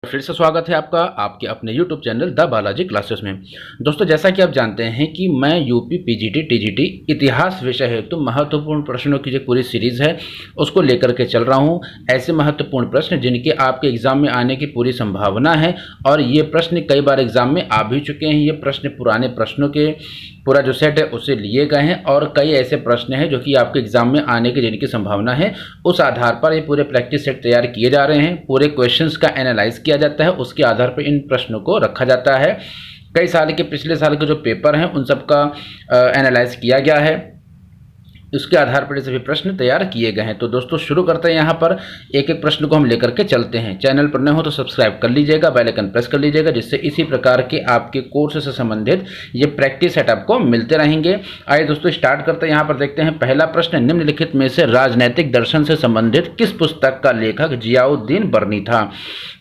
फिर से स्वागत है आपका आपके अपने YouTube channel the Balaji classes में। दोस्तों, जैसा कि आप जानते हैं कि मैं यूपी पीजीटी टीजीटी इतिहास विषय हेतु महत्वपूर्ण प्रश्नों की जो पूरी सीरीज़ है उसको लेकर के चल रहा हूं। ऐसे महत्वपूर्ण प्रश्न जिनके आपके एग्ज़ाम में आने की पूरी संभावना है और ये प्रश्न कई बार एग्ज़ाम में आ भी चुके हैं। ये प्रश्न पुराने प्रश्नों के पूरा जो सेट है उससे लिए गए हैं और कई ऐसे प्रश्न हैं जो कि आपके एग्ज़ाम में आने की जिनकी संभावना है। उस आधार पर ये पूरे प्रैक्टिस सेट तैयार किए जा रहे हैं। पूरे क्वेश्चंस का एनालाइज किया जाता है, उसके आधार पर इन प्रश्नों को रखा जाता है। कई साल के पिछले साल के जो पेपर हैं उन सब का एनालाइज किया गया है, उसके आधार पर सभी प्रश्न तैयार किए गए हैं। तो दोस्तों शुरू करते हैं। यहाँ पर एक एक प्रश्न को हम लेकर के चलते हैं। चैनल पर नए हो तो सब्सक्राइब कर लीजिएगा, बेल आइकन प्रेस कर लीजिएगा, जिससे इसी प्रकार के आपके कोर्स से संबंधित ये प्रैक्टिस सेट आपको मिलते रहेंगे। आइए दोस्तों स्टार्ट करते हैं। यहाँ पर देखते हैं पहला प्रश्न, निम्नलिखित में से राजनैतिक दर्शन से संबंधित किस पुस्तक का लेखक जियाउद्दीन बर्नी था?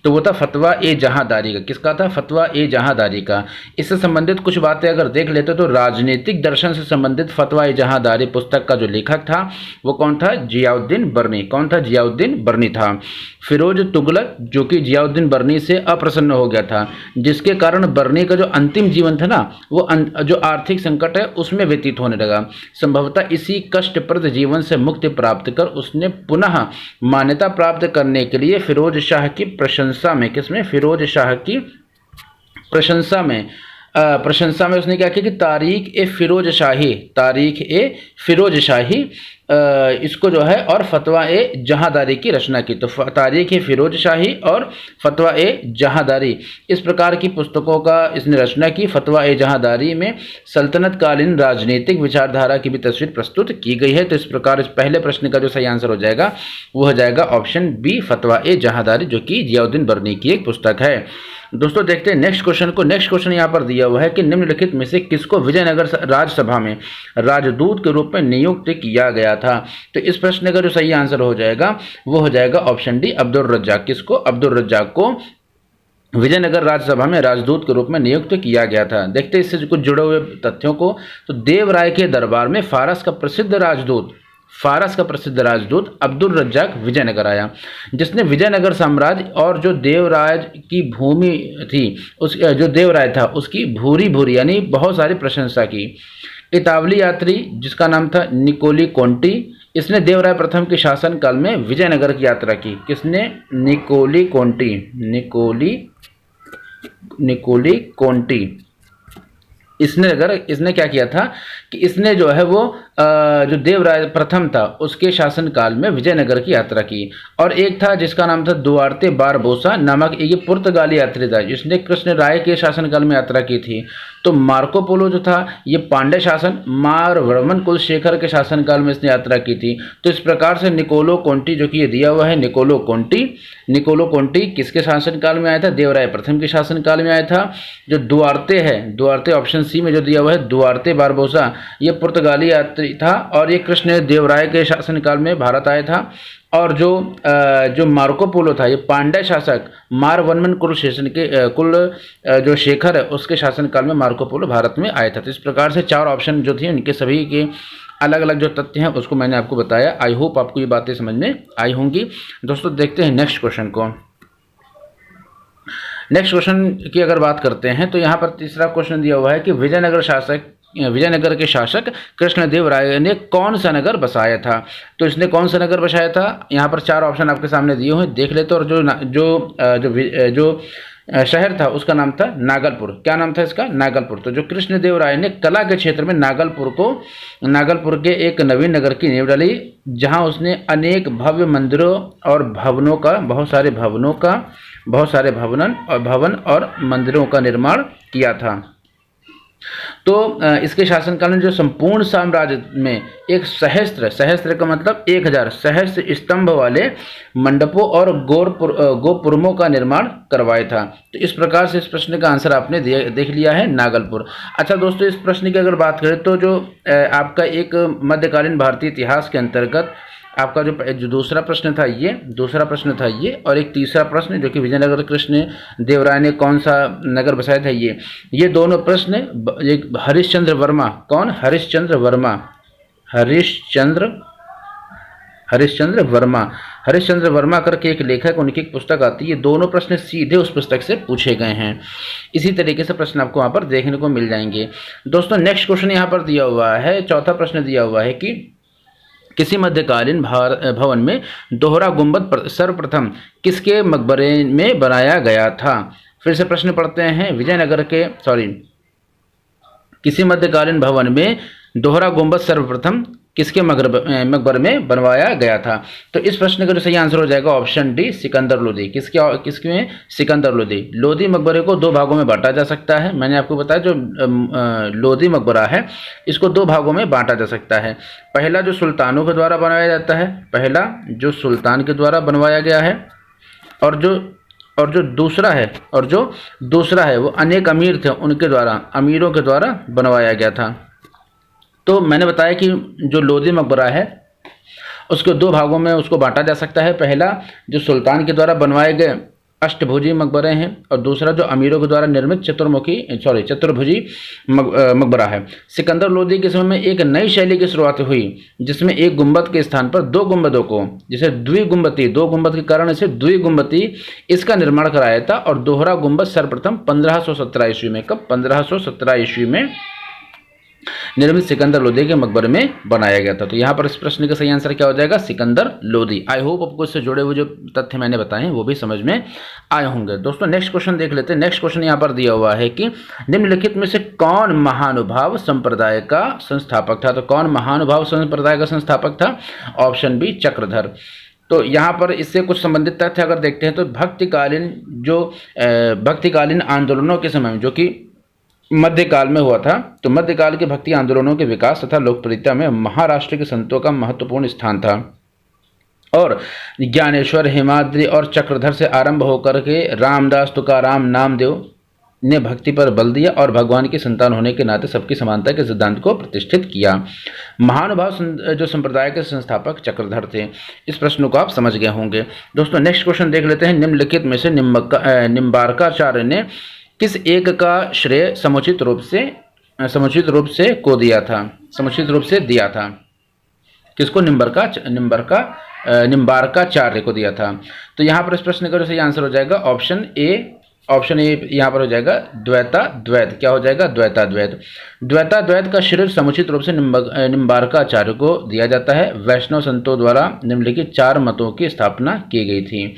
तो वो था फतवा ए जहांदारी का। किसका था? फतवा ए जहांदारी का। इससे संबंधित कुछ बातें अगर देख लेते तो राजनीतिक दर्शन से संबंधित फतवा ए जहांदारी पुस्तक का जो लेखक था वो कौन था? जियाउद्दीन बर्नी। कौन था? जियाउद्दीन बर्नी था। फिरोज तुगलक, जो कि जियाउद्दीन बर्नी से अप्रसन्न हो गया था, जिसके कारण बर्नी का जो अंतिम जीवन था ना वो जो आर्थिक संकट है उसमें व्यतीत होने लगा। संभवतः इसी कष्टप्रद जीवन से मुक्ति प्राप्त कर उसने पुनः मान्यता प्राप्त करने के लिए फिरोज शाह की प्रशंसा में, किसमें? फिरोज शाह की प्रशंसा में उसने क्या किया कि तारीख ए फिरोज शाही इसको जो है और फतवा ए जहांदारी की रचना की। तो तारीख ए फिरोज शाही और फतवा ए जहांदारी, इस प्रकार की पुस्तकों का इसने रचना की। फतवा ए जहांदारी में सल्तनत कालीन राजनीतिक विचारधारा की भी तस्वीर प्रस्तुत की गई है। तो इस प्रकार इस पहले प्रश्न का जो सही आंसर हो जाएगा वो हो जाएगा ऑप्शन बी, फतवा ए जहांदारी, जो कि जियाउद्दीन बर्नी की एक पुस्तक है। दोस्तों देखते हैं नेक्स्ट क्वेश्चन को। नेक्स्ट क्वेश्चन यहाँ पर दिया हुआ है कि निम्नलिखित में से किसको विजयनगर राज्यसभा में राजदूत के रूप में नियुक्त किया गया था? तो इस प्रश्न का जो सही आंसर हो जाएगा वो हो जाएगा ऑप्शन डी, अब्दुल रज्जाक। किसको? अब्दुल रज्जाक को विजयनगर राज्यसभा में राजदूत के रूप में नियुक्त किया गया था। देखते हैं इससे कुछ जुड़े हुए तथ्यों को। तो देवराय के दरबार में फारस का प्रसिद्ध राजदूत अब्दुल रज्जाक विजयनगर आया, जिसने विजयनगर साम्राज्य और जो देवराज की भूमि थी उस जो देवराय था उसकी भूरी यानी बहुत सारी प्रशंसा की। इतावली यात्री जिसका नाम था निकोली कोंटी, इसने देवराय प्रथम के शासनकाल में विजयनगर की यात्रा की। किसने? निकोली कोंटी। इसने क्या किया था कि इसने जो है वो जो देवराय प्रथम था उसके शासनकाल में विजयनगर की यात्रा की। और एक था जिसका नाम था दुआर्ते बारबोसा नामक, ये पुर्तगाली यात्री था जिसने कृष्ण राय के शासनकाल में यात्रा की थी। तो मार्को पोलो जो था ये पांड्य शासन, मारवर्मन कुलशेखर के शासनकाल में इसने यात्रा की थी। तो इस प्रकार से निकोलो कोंटी जो कि ये दिया हुआ है, निकोलो कोंटी किसके शासनकाल में आया था? देवराय प्रथम के शासनकाल में आया था। जो दुआर्ते है, दुआर्ते ऑप्शन सी में जो दिया हुआ है दुआर्ते बारबोसा, ये पुर्तगाली यात्री था और ये कृष्ण देवराय के शासनकाल में भारत आया था। और जो मार्को पोलो था ये पांड्य शासक मारवर्मन जो शेखर है उसके शासनकाल में मार्को पोलो भारत में आया था। तो इस प्रकार से चार ऑप्शन जो थे उनके सभी के अलग अलग जो तथ्य हैं उसको मैंने आपको बताया। आई होप आपको ये बातें समझ में आई होंगी। दोस्तों देखते हैं नेक्स्ट क्वेश्चन को। नेक्स्ट क्वेश्चन की अगर बात करते हैं तो यहाँ पर तीसरा क्वेश्चन दिया हुआ है कि विजयनगर के शासक कृष्णदेव राय ने कौन सा नगर बसाया था? तो इसने कौन सा नगर बसाया था? यहाँ पर चार ऑप्शन आपके सामने दिए हुए, देख लेते। और जो शहर था उसका नाम था नागलपुर। क्या नाम था इसका? नागलपुर। तो जो कृष्णदेव राय ने कला के क्षेत्र में नागलपुर के एक नवीन नगर की नींव डाली, जहाँ उसने अनेक भव्य मंदिरों और भवनों का बहुत सारे भवन और मंदिरों का निर्माण किया था। तो इसके शासनकाल में जो संपूर्ण साम्राज्य में एक सहस्त्र का मतलब 1000 सहस्त्र स्तंभ वाले मंडपों और गोपुरमों का निर्माण करवाया था। तो इस प्रकार से इस प्रश्न का आंसर आपने देख लिया है, नागलपुर। अच्छा दोस्तों, इस प्रश्न की अगर बात करें तो जो आपका एक मध्यकालीन भारतीय इतिहास के अंतर्गत आपका जो दूसरा प्रश्न था ये और एक तीसरा प्रश्न जो कि विजयनगर कृष्ण देव राय ने कौन सा नगर बसाया था, ये दोनों प्रश्न एक हरिश्चंद्र वर्मा, कौन? हरिश्चंद्र हरिश्चंद्र वर्मा करके एक लेखक, उनकी एक पुस्तक आती है। ये दोनों प्रश्न सीधे उस पुस्तक से पूछे गए हैं। इसी तरीके से प्रश्न आपको वहाँ पर देखने को मिल जाएंगे। दोस्तों नेक्स्ट क्वेश्चन यहाँ पर दिया हुआ है, चौथा प्रश्न दिया हुआ है कि किसी मध्यकालीन भवन में दोहरा गुंबद सर्वप्रथम किसके मकबरे में बनाया गया था। फिर से प्रश्न पढ़ते हैं। विजयनगर के किसी मध्यकालीन भवन में दोहरा गुंबद सर्वप्रथम किसके मकबरे में बनवाया गया था। तो इस प्रश्न का जो सही आंसर हो जाएगा ऑप्शन डी, सिकंदर लोदी। किसके में? सिकंदर लोदी। लोदी मकबरे को दो भागों में बांटा जा सकता है। मैंने आपको बताया जो लोदी मकबरा है इसको दो भागों में बांटा जा सकता है। पहला जो सुल्तानों के द्वारा बनवाया जाता है, पहला जो सुल्तान के द्वारा बनवाया गया है, और जो दूसरा है वो अनेक अमीर थे उनके द्वारा, अमीरों के द्वारा बनवाया गया था। तो मैंने बताया कि जो लोदी मकबरा है उसको दो भागों में उसको बांटा जा सकता है। पहला जो सुल्तान के द्वारा बनवाए गए अष्टभुजी मकबरे हैं, और दूसरा जो अमीरों के द्वारा निर्मित चतुर्भुजी मकबरा है। सिकंदर लोदी के समय में एक नई शैली की शुरुआत हुई जिसमें एक गुंबद के स्थान पर दो गुंबदों को, जिसे द्विगुंबती, दो गुंबद के कारण इसे द्विगुंबती इसका निर्माण कराया था। और दोहरा गुंबद सर्वप्रथम 1517 ईस्वी में, कब? 1517 ईस्वी में निर्मित सिकंदर लोदी के मकबरे में बनाया गया था। तो यहाँ पर इस प्रश्न का सही आंसर क्या हो जाएगा? सिकंदर लोदी। आई होप आपको इससे जुड़े हुए जो तथ्य मैंने बताए हैं वो भी समझ में आए होंगे। दोस्तों नेक्स्ट क्वेश्चन देख लेते हैं। नेक्स्ट क्वेश्चन यहाँ पर दिया हुआ है कि निम्नलिखित में से कौन महानुभाव संप्रदाय का संस्थापक था। तो कौन महानुभाव संप्रदाय का संस्थापक था? Option B, Chakradhar. तो यहाँ पर इससे कुछ संबंधित तथ्य अगर देखते हैं तो भक्तिकालीन आंदोलनों के समय में, जो कि मध्यकाल में हुआ था, तो मध्यकाल के भक्ति आंदोलनों के विकास तथा लोकप्रियता में महाराष्ट्र के संतों का महत्वपूर्ण स्थान था। और ज्ञानेश्वर, हेमाद्रि और चक्रधर से आरंभ होकर के रामदास, तुकाराम, नामदेव ने भक्ति पर बल दिया और भगवान की संतान होने के नाते सबकी समानता के सिद्धांत को प्रतिष्ठित किया। महानुभाव जो संप्रदाय के संस्थापक चक्रधर थे। इस प्रश्न को आप समझ गए होंगे। दोस्तों नेक्स्ट क्वेश्चन देख लेते हैं। निम्नलिखित में से निम्बार्काचार्य ने किस एक का श्रेय समुचित रूप से दिया था? किसको? निम्बार्काचार्य को दिया था। तो यहाँ पर इस प्रश्न का जो सही आंसर हो जाएगा ऑप्शन ए यहाँ पर हो जाएगा द्वैताद्वैत। क्या हो जाएगा? द्वैताद्वैत। द्वैताद्वैत का श्रेय समुचित रूप से निम्बार्काचार्य को दिया जाता है। वैष्णव संतों द्वारा निम्नलिखित 4 मतों की स्थापना की गई थी।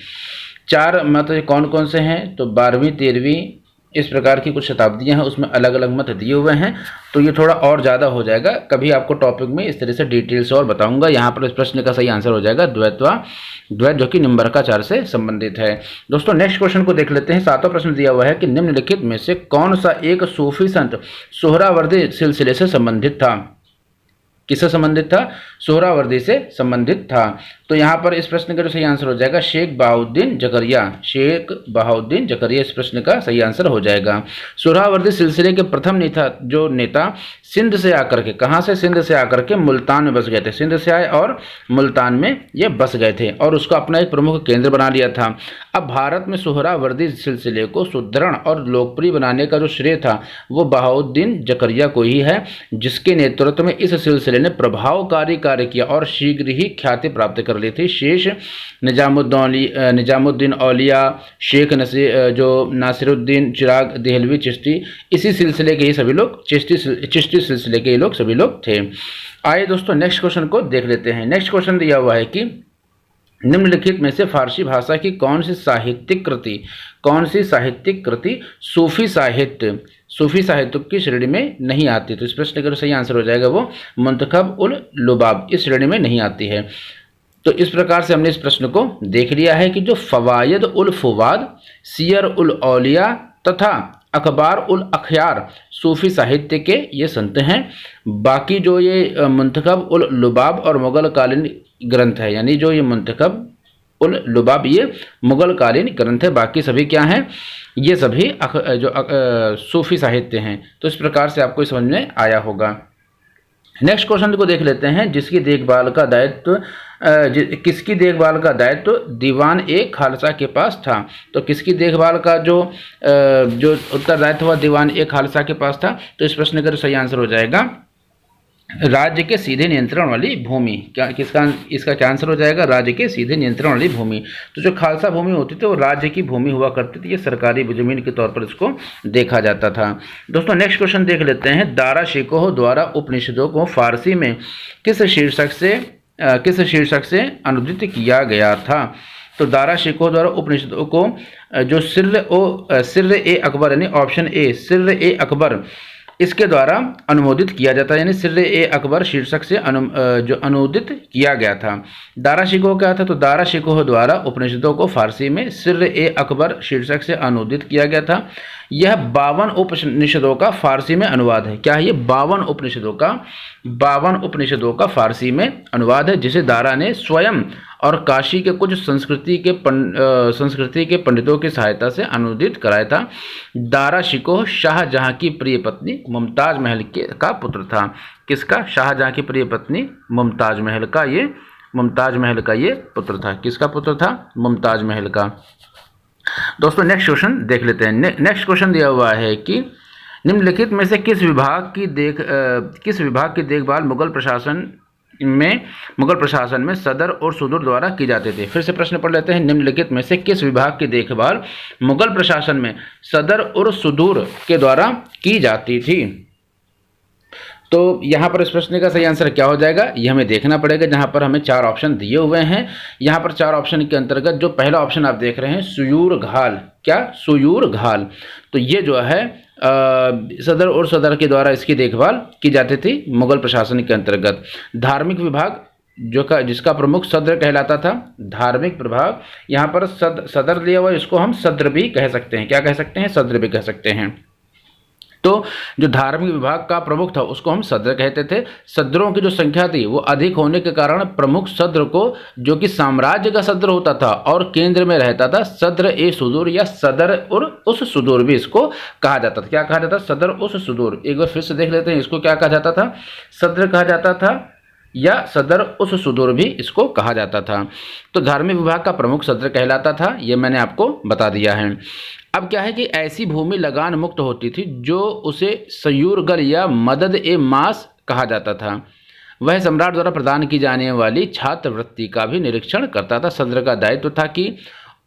4 मत कौन कौन से हैं? तो 12वीं, 13वीं, इस प्रकार की कुछ शताब्दियां हैं, उसमें अलग अलग मत दिए हुए हैं। तो ये थोड़ा और ज़्यादा हो जाएगा, कभी आपको टॉपिक में इस तरह से डिटेल से और बताऊंगा। यहाँ पर इस प्रश्न का सही आंसर हो जाएगा द्वैत, जो कि निम्बार्काचार्य से संबंधित है। दोस्तों नेक्स्ट क्वेश्चन को देख लेते हैं। 7वां प्रश्न दिया हुआ है कि निम्नलिखित में से कौन सा एक सूफी संत सोहरावर्दी सिलसिले से संबंधित था? किससे संबंधित था? सोहरावर्दी से संबंधित था। तो यहाँ पर इस प्रश्न का जो सही आंसर हो जाएगा शेख बहाउद्दीन जकरिया इस प्रश्न का सही आंसर हो जाएगा। सोहरावर्दी सिलसिले के प्रथम नेता सिंध से आकर के, कहाँ से? सिंध से आकर के मुल्तान में बस गए थे। सिंध से आए और मुल्तान में ये बस गए थे और उसको अपना एक प्रमुख केंद्र बना लिया था। अब भारत में सोहरावर्दी सिलसिले को सुदृढ़ और लोकप्रिय बनाने का जो श्रेय था वो बहाउद्दीन जकरिया को ही है, जिसके नेतृत्व में इस सिलसिले ने प्रभावकारी कार्य किया और शीघ्र ही ख्याति प्राप्त कर ली थी। शेष निजामुद्दीन औलिया, शेख नासिरुद्दीन चिराग देहलवी चिश्ती, इसी सिलसिले के ही सभी लोग, चिश्ती सिलसिले के लोग सभी लोग थे। आइए दोस्तों नेक्स्ट क्वेश्चन को देख लेते हैं। नेक्स्ट क्वेश्चन दिया हुआ है कि निम्नलिखित में से फारसी भाषा की कौन सी साहित्यिक कृति सूफी साहित्य की श्रेणी में नहीं आती? तो इस प्रश्न का सही आंसर हो जाएगा वो मुंतखब उल लुबाब इस श्रेणी में नहीं आती है। तो इस प्रकार से हमने इस प्रश्न को देख लिया है कि जो फवायद उल फुवाद, सियर उल औलिया तथा अखबार उल अखयार सूफी साहित्य के ये संत हैं। बाकी जो ये मुंतखब उल लुबाब और मुगल कालीन ग्रंथ है, यानी जो ये मुंतखब उल लुबाब ये मुगल कालीन ग्रंथ है, बाकी सभी क्या हैं? ये सभी सूफी साहित्य हैं। तो इस प्रकार से आपको समझ में आया होगा। नेक्स्ट क्वेश्चन को देख लेते हैं। किसकी देखभाल का दायित्व दीवान ए खालसा के पास था? तो किसकी देखभाल का जो उत्तरदायित्व हुआ दीवान ए खालसा के पास था? तो इस प्रश्न का सही आंसर हो जाएगा राज्य के सीधे नियंत्रण वाली भूमि, क्या किसका इसका क्या आंसर हो जाएगा? राज्य के सीधे नियंत्रण वाली भूमि। तो जो खालसा भूमि होती थी वो राज्य की भूमि हुआ करती थी, ये सरकारी जमीन के तौर पर इसको देखा जाता था। दोस्तों नेक्स्ट क्वेश्चन देख लेते हैं। दारा शिकोह द्वारा उपनिषदों को फारसी में किस शीर्षक से अनुदित किया गया था? तो दारा शिकोह द्वारा उपनिषदों को जो सिर्र ए अकबर यानी ऑप्शन ए सिर्र ए अकबर इसके द्वारा अनुमोदित किया जाता है, यानी सिर्र ए अकबर शीर्षक से जो अनुदित किया गया था। दारा शिकोह क्या था? तो दारा शिकोह द्वारा उपनिषदों को फारसी में सिर्र ए अकबर शीर्षक से अनुदित किया गया था। यह 52 उपनिषदों का फारसी में अनुवाद है। क्या है ये? 52 उपनिषदों का फारसी में अनुवाद है, जिसे दारा ने स्वयं और काशी के कुछ संस्कृति के पंडितों की सहायता से अनुदित कराया था। दारा शिकोह शाहजहां की प्रिय पत्नी मुमताज महल का पुत्र था। किसका? शाहजहां की प्रिय पत्नी मुमताज महल का ये पुत्र था। किसका पुत्र था? मुमताज महल का। दोस्तों नेक्स्ट क्वेश्चन देख लेते हैं। नेक्स्ट क्वेश्चन दिया हुआ है कि निम्नलिखित में से किस विभाग की देखभाल मुगल प्रशासन में सदर और सुदूर द्वारा की जाती थी? फिर से प्रश्न पढ़ लेते हैं। निम्नलिखित में से किस विभाग की देखभाल मुगल प्रशासन में सदर और सुदूर के द्वारा की जाती थी? तो यहाँ पर इस प्रश्न का सही आंसर क्या हो जाएगा, ये हमें देखना पड़ेगा। जहाँ पर हमें 4 ऑप्शन दिए हुए हैं, यहाँ पर 4 ऑप्शन के अंतर्गत जो पहला ऑप्शन आप देख रहे हैं सुयूर घाल, क्या? सुयूर घाल। तो ये जो है सदर और सदर के द्वारा इसकी देखभाल की जाती थी मुगल प्रशासन के अंतर्गत। धार्मिक विभाग जिसका प्रमुख सद्र कहलाता था, धार्मिक प्रभाग, यहाँ पर सदर लिया हुआ, इसको हम सद्र भी कह सकते हैं। क्या कह सकते हैं? सद्र भी कह सकते हैं। तो जो धार्मिक विभाग का प्रमुख था उसको हम सद्र कहते थे। सद्रों की जो संख्या थी वो अधिक होने के कारण प्रमुख सद्र को, जो कि साम्राज्य का सद्र होता था और केंद्र में रहता था, सद्र ए सुदूर या सदर और उस सुदूर भी इसको कहा जाता था। क्या कहा जाता? सदर उस सुदूर। एक बार फिर से देख लेते हैं, इसको क्या कहा जाता था? सद्र कहा जाता था या सदर उस सुदूर भी इसको कहा जाता था। तो धार्मिक विभाग का प्रमुख सद्र कहलाता था, ये मैंने आपको बता दिया है। अब क्या है कि ऐसी भूमि लगान मुक्त होती थी जो उसे सयूरगल या मदद ए मास कहा जाता था। वह सम्राट द्वारा प्रदान की जाने वाली छात्रवृत्ति का भी निरीक्षण करता था। सद्र का दायित्व था कि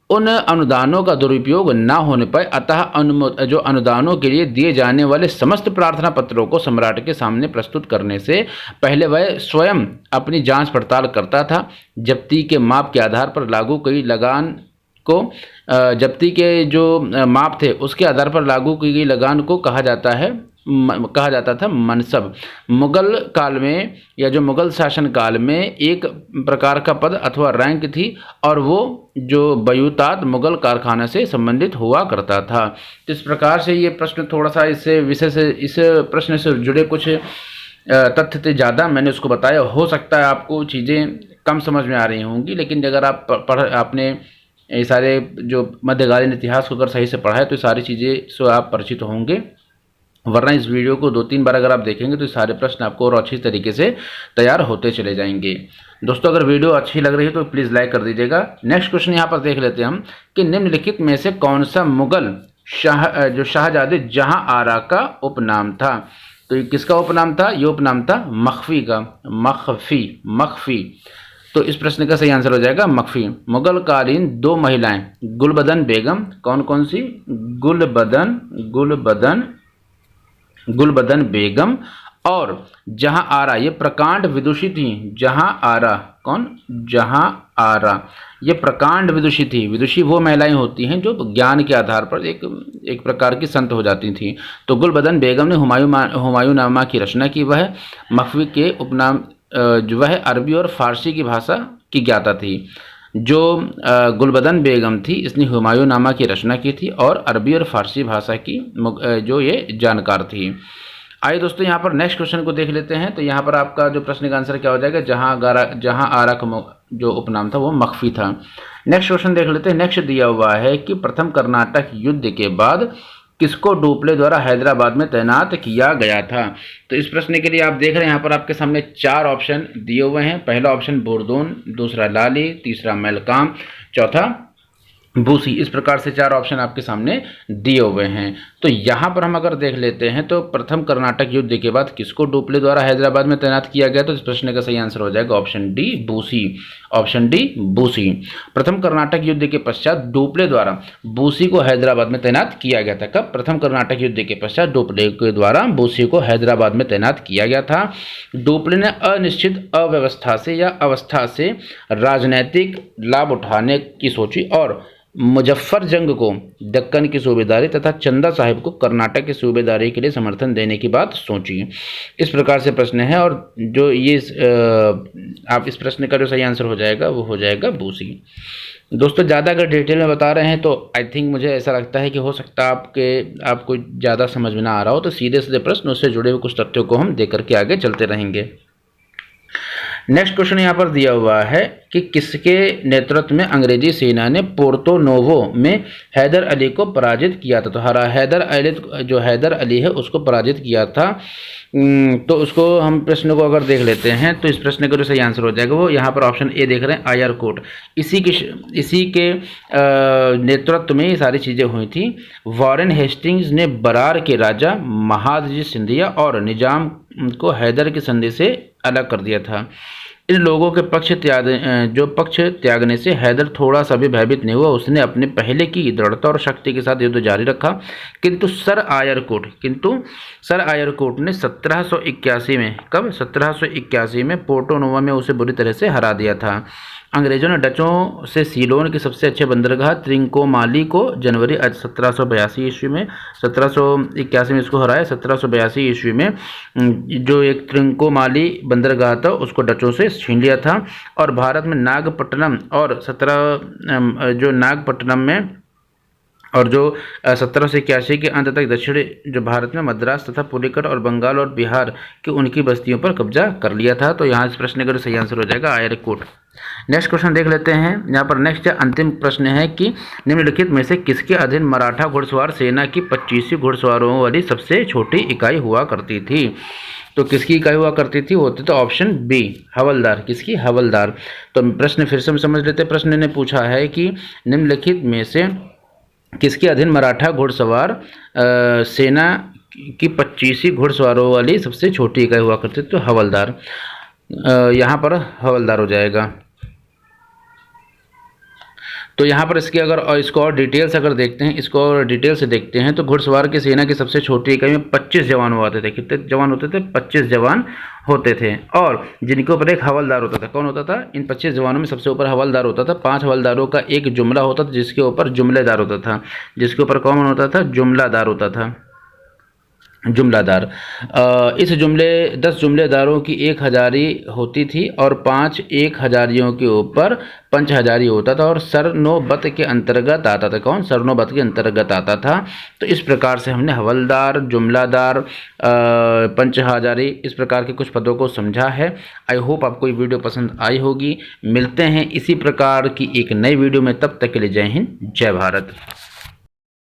उन अनुदानों का दुरुपयोग न होने पाए, अतः जो अनुदानों के लिए दिए जाने वाले समस्त प्रार्थना पत्रों को सम्राट के सामने प्रस्तुत करने से पहले वह स्वयं अपनी जांच पड़ताल करता था। जब्ती के माप के आधार पर लागू कई लगान को जब्ती के जो माप थे उसके आधार पर लागू की गई लगान को कहा जाता था मनसब। मुगल काल में या जो मुगल शासन काल में एक प्रकार का पद अथवा रैंक थी और वो जो बयूतात मुगल कारखाना से संबंधित हुआ करता था। तो इस प्रकार से ये प्रश्न थोड़ा सा इस प्रश्न से जुड़े कुछ तथ्य थे ज़्यादा, मैंने उसको बताया। हो सकता है आपको चीज़ें कम समझ में आ रही होंगी, लेकिन अगर आपने ये सारे जो मध्यकालीन इतिहास को अगर सही से पढ़ा है तो ये सारी चीज़ें से आप परिचित होंगे। वरना इस वीडियो को 2-3 बार अगर आप देखेंगे तो सारे प्रश्न आपको और अच्छी तरीके से तैयार होते चले जाएंगे। दोस्तों अगर वीडियो अच्छी लग रही है तो प्लीज़ लाइक कर दीजिएगा। नेक्स्ट क्वेश्चन यहाँ पर देख लेते हैं हम कि निम्नलिखित में से कौन सा मुगल शाहजादे जहां आरा का उपनाम था? तो ये किसका उपनाम था? ये उपनाम था मख्फी का। मख्फी। तो इस प्रश्न का सही आंसर हो जाएगा मख्फी। मुगल कालीन 2 महिलाएं गुलबदन बेगम, कौन कौन सी? गुलबदन बेगम और जहां आरा, ये प्रकांड विदुषी थी। जहां आरा, कौन? जहां आरा, ये प्रकांड विदुषी थी। विदुषी वो महिलाएं होती हैं जो ज्ञान के आधार पर एक प्रकार की संत हो जाती थी। तो गुलबदन बेगम ने हुमायूंनामा की रचना की। वह मख्फी के उपनाम जो वह अरबी और फारसी की भाषा की ज्ञाता थी। जो गुलबदन बेगम थी इसने हुमायूंनामा की रचना की थी और अरबी और फारसी भाषा की जो ये जानकार थी। आइए दोस्तों यहाँ पर नेक्स्ट क्वेश्चन को देख लेते हैं। तो यहाँ पर आपका जो प्रश्न का आंसर क्या हो जाएगा? जहां आरा का जो उपनाम था वो मख्फी था। नेक्स्ट क्वेश्चन देख लेते हैं। नेक्स्ट दिया हुआ है कि प्रथम कर्नाटक युद्ध के बाद किसको डुप्ले द्वारा हैदराबाद में तैनात किया गया था? तो इस प्रश्न के लिए आप देख रहे हैं यहाँ पर आपके सामने 4 ऑप्शन दिए हुए हैं। पहला ऑप्शन बोरदोन, दूसरा लाली, तीसरा मेलकाम, चौथा बूसी। इस प्रकार से 4 ऑप्शन आपके सामने दिए हुए हैं। तो यहाँ पर हम अगर देख लेते हैं तो प्रथम कर्नाटक युद्ध के बाद किसको डुप्ले द्वारा हैदराबाद में तैनात किया गया, तो इस प्रश्न का सही आंसर हो जाएगा option D Bussy. Option D Bussy. प्रथम कर्नाटक युद्ध के पश्चात डुप्ले द्वारा बूसी को हैदराबाद में तैनात किया गया था। कब? प्रथम कर्नाटक युद्ध के पश्चात डुप्ले के द्वारा बूसी को हैदराबाद में तैनात किया गया था। डुप्ले ने अनिश्चित अव्यवस्था से या अवस्था से राजनैतिक लाभ उठाने की सोची और मुजफ्फर जंग को दक्कन की सूबेदारी तथा चंदा साहिब को कर्नाटक की सूबेदारी के लिए समर्थन देने की बात सोची। इस प्रकार से प्रश्न है और जो ये आप इस प्रश्न का जो सही आंसर हो जाएगा वो हो जाएगा बूसी। दोस्तों ज़्यादा अगर डिटेल में बता रहे हैं तो आई थिंक मुझे ऐसा लगता है कि हो सकता है आपको ज़्यादा समझ में ना आ रहा हो, तो सीधे सीधे प्रश्न उससे जुड़े हुए कुछ तथ्यों को हम देकर के आगे चलते रहेंगे। नेक्स्ट क्वेश्चन यहाँ पर दिया हुआ है कि किसके नेतृत्व में अंग्रेजी सेना ने पोर्तो नोवो में हैदर अली को पराजित किया था। तो हैदर अली है उसको पराजित किया था। तो उसको हम प्रश्न को अगर देख लेते हैं तो इस प्रश्न का जो सही आंसर हो जाएगा वो यहाँ पर ऑप्शन ए देख रहे हैं, आयर कोट। इसी के नेतृत्व में ये सारी चीज़ें हुई थी। वॉरेन हेस्टिंग्स ने बरार के राजा महादजी सिंधिया और निजाम को हैदर की संधि से अलग कर दिया था। इन लोगों के पक्ष त्यागने से हैदर थोड़ा सा भी भयभीत नहीं हुआ। उसने अपने पहले की दृढ़ता और शक्ति के साथ युद्ध जारी रखा, किंतु सर आयर कोट ने 1781 में 1781 में पोर्टो नोवो में उसे बुरी तरह से हरा दिया था। अंग्रेजों ने डचों से सीलोन के सबसे अच्छे बंदरगाह त्रिंकोमाली को जनवरी 1782 ईस्वी में 1781 में इसको हराया। 1782 ईस्वी में जो एक त्रिंकोमाली बंदरगाह था उसको डचों से छीन लिया था और भारत में नागपट्टनम और 1781 के अंत तक दक्षिणी जो भारत में मद्रास तथा पुलिकट और बंगाल और बिहार की उनकी बस्तियों पर कब्जा कर लिया था। तो यहाँ इस प्रश्न का सही आंसर हो जाएगा आयर कोट। नेक्स्ट क्वेश्चन देख लेते हैं। यहाँ पर नेक्स्ट अंतिम प्रश्न है कि निम्नलिखित में से किसके अधीन मराठा घुड़सवार सेना की 25 घुड़सवारों वाली सबसे छोटी इकाई हुआ करती थी। तो किसकी इकाई हुआ करती थी? होती तो ऑप्शन बी हवलदार। किसकी? हवलदार। तो प्रश्न फिर से हम समझ लेते हैं। प्रश्न ने पूछा है कि निम्नलिखित में से किसके अधीन मराठा घुड़सवार सेना की 25 घुड़सवारों वाली सबसे छोटी इकाई हुआ करती थी। तो हवलदार, यहाँ पर हवलदार हो जाएगा। तो यहाँ पर इसको और डिटेल्स अगर देखते हैं, इसको और डिटेल से देखते हैं तो घुड़सवार की सेना की सबसे छोटी इकाई में 25 जवान हुआ थे। कितने जवान होते थे? 25 जवान होते थे और जिनके ऊपर एक हवलदार होता था। कौन होता था? इन 25 जवानों में सबसे ऊपर हवलदार होता था। 5 हवलदारों का एक जुमला होता था जिसके ऊपर जुमलेदार होता था। जिसके ऊपर कौन होता था? जुमलादार होता था। जुमलादार। इस 10 जुमलेदारों की 1 हजारी होती थी और 5 1 हजारियों के ऊपर पंच हजारी होता था और सरनोबत के अंतर्गत आता था। कौन? सरनोबत के अंतर्गत आता था। तो इस प्रकार से हमने हवलदार, जुमलादार, पंच हजारी इस प्रकार के कुछ पदों को समझा है। आई होप आपको ये वीडियो पसंद आई होगी। मिलते हैं इसी प्रकार की एक नई वीडियो में, तब तक के लिए जय हिंद, जय भारत।